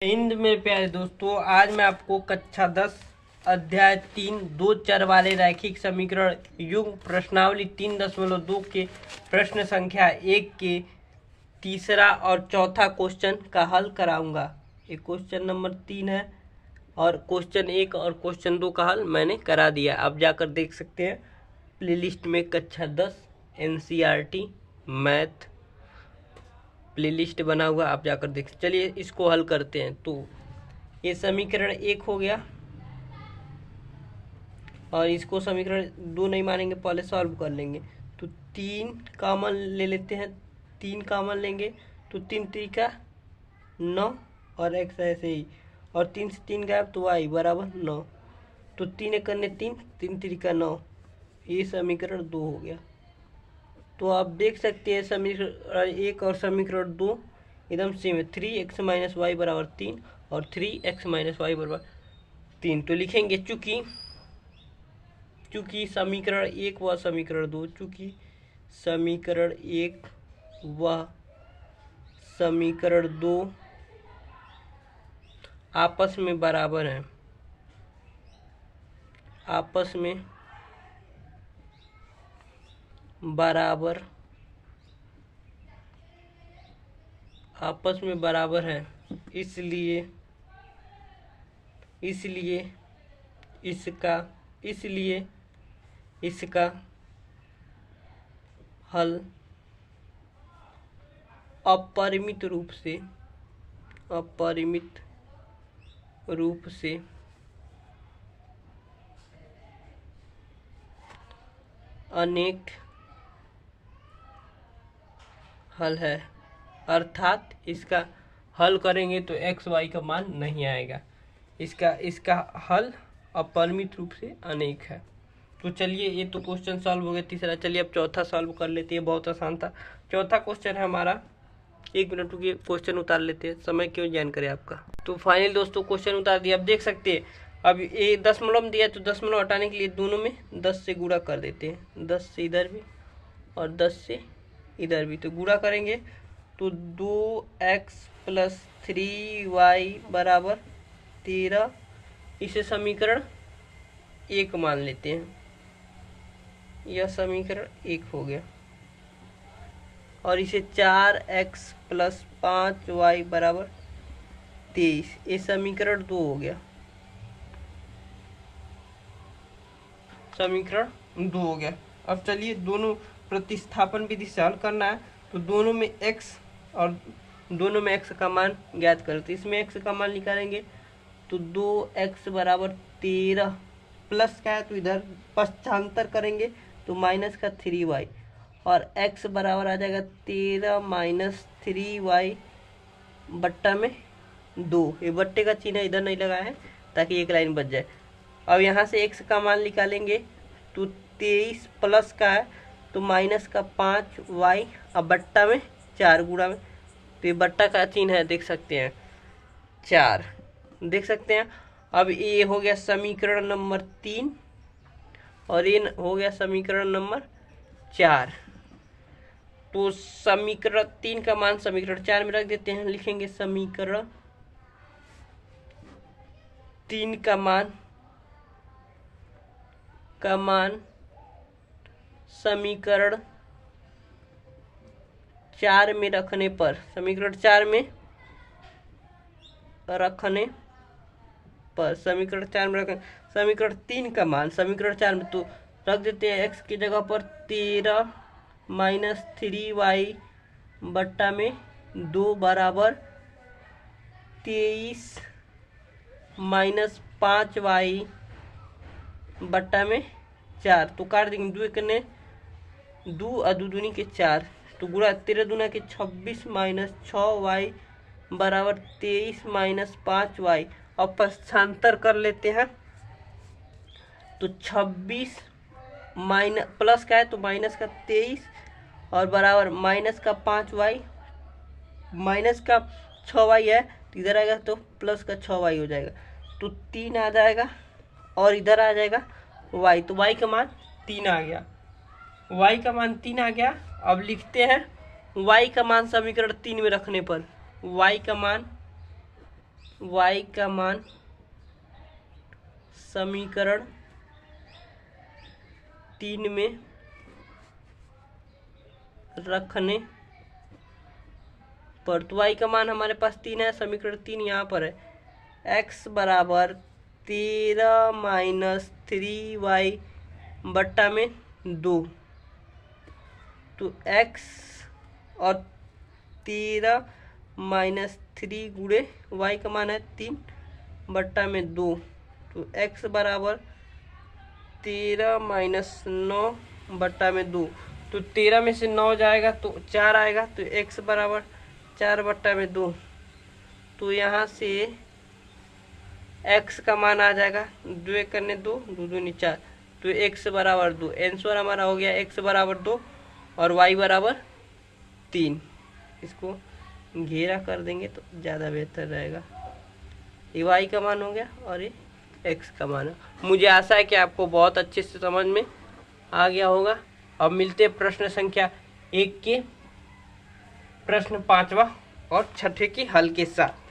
हिंद मेरे प्यारे दोस्तों, आज मैं आपको कक्षा 10 अध्याय 3 दो चर वाले रैखिक समीकरण युग्म प्रश्नावली 3.2 के प्रश्न संख्या 1 के तीसरा और चौथा क्वेश्चन का हल कराऊंगा। ये क्वेश्चन नंबर 3 है और क्वेश्चन 1 और क्वेश्चन 2 का हल मैंने करा दिया। आप जाकर देख सकते हैं प्लेलिस्ट में कक्षा 10 NCERT मैथ प्लेलिस्ट बना हुआ, आप जाकर देख। चलिए इसको हल करते हैं। तो ये समीकरण 1 हो गया और इसको समीकरण 2 नहीं मानेंगे, पहले सॉल्व कर लेंगे। तो 3 कॉमन ले लेते हैं, 3 कॉमन लेंगे तो 3 3 9 और x ऐसे ही, और 3 से 3 गायब तो y बराबर 9। तो 3 एक करने 3 3 3 9, ये समीकरण 2 हो गया। तो आप देख सकते हैं समीकरण 1 और समीकरण 2 एकदम सेम है। 3x - y बराबर 3 और 3x - y बराबर 3। तो लिखेंगे चूंकि समीकरण 1 व समीकरण 2, चूंकि समीकरण 1 व समीकरण 2 आपस में बराबर हैं, आपस में बराबर है, इसलिए इसका हल अपरिमित रूप से अनेक हल है। अर्थात इसका हल करेंगे तो x y का मान नहीं आएगा। इसका हल अपरिमित रूप से अनेक है। तो चलिए ये तो क्वेश्चन सॉल्व हो गया तीसरा। चलिए अब चौथा सॉल्व कर लेते हैं, बहुत आसान था। चौथा क्वेश्चन है हमारा, 1 मिनट रुकिए, क्वेश्चन उतार लेते हैं, समय क्यों जान करे आपका। तो फाइनल दोस्तों क्वेश्चन उतार दिया। अब देख सकते हैं, अब ये दशमलव दिया तो दशमलव हटाने के लिए दोनों में 10 से गुणा कर देते हैं। 10 से इधर भी और 10 से इधर भी, तो गुणा करेंगे तो 2x + 3y बराबर 13। इसे समीकरण 1 मान लेते हैं, यह समीकरण 1 हो गया। और इसे 4x + 5y बराबर 23, ये समीकरण 2 हो गया, समीकरण 2 हो गया। अब चलिए दोनों प्रतिस्थापन विधि से हल करना है। तो दोनों में x का मान ज्ञात करते, इसमें x का मान निकालेंगे तो 2x बराबर 13 प्लस का है तो इधर पक्षांतर करेंगे तो माइनस का 3y, और x बराबर आ जाएगा 13 - 3y बट्टा में 2। ये बट्टे का चिन्ह इधर नहीं लगाया है ताकि एक लाइन बच जाए। अब यहाँ से x का मान निकालेंगे तो 23 प्लस का है तो माइनस का 5y, अब बट्टा में 4 गुणा में, तो ये बट्टा का चिन्ह है, देख सकते हैं 4, देख सकते हैं। अब ये हो गया समीकरण नंबर 3 और ये हो गया समीकरण नंबर 4। तो समीकरण 3 का मान समीकरण 4 में रख देते हैं, लिखेंगे समीकरण 3 का मान समीकरण 4 में रखने पर, समीकरण 4 में रखने पर, समीकरण 4 में रखने, समीकरण 3 का मान समीकरण 4 में, तो रख देते हैं x की जगह पर 13 - 3y बट्टा में 2 बराबर 23 - 5y बट्टा में 4। तो काट देंगे, 2 करने 2 और 2 दूनी के 4, तो गुणा 13 दूना के 26 - 6y बराबर 23 - 5y। अब पक्षांतर कर लेते हैं तो 26 प्लस का है तो माइनस का 23 और बराबर माइनस का 5y, माइनस का 6y है तो इधर आएगा तो प्लस का 6y हो जाएगा, तो 3 आ जाएगा और इधर आ जाएगा y, तो y का मान 3 आ गया, y का मान 3 आ गया। अब लिखते हैं y का मान समीकरण 3 में रखने पर y का मान y का मान समीकरण 3 में रखने पर, तो y का मान हमारे पास 3 है, समीकरण 3 यहाँ पर है। x बराबर 13 माइनस 3y बट्टा में 2, तो x और 13 माइनस 3 गुणे y का मान है 3 बट्टा में 2, तो x बराबर 13 माइनस 9 बट्टा में 2, तो 13 में से 9 जाएगा तो 4 आएगा, तो x बराबर 4 बट्टा में 2, तो यहाँ से x का मान आ जाएगा 2 एक करने 2, 2 दूनी 4, तो x बराबर 2। आंसर हमारा हो गया x बराबर 2 और y बराबर 3। इसको घेरा कर देंगे तो ज़्यादा बेहतर रहेगा। ये y का मान हो गया और ये x का मान है। मुझे आशा है कि आपको बहुत अच्छे से समझ में आ गया होगा। अब मिलते हैं प्रश्न संख्या 1 के प्रश्न 5वां और 6ठे के हल के साथ।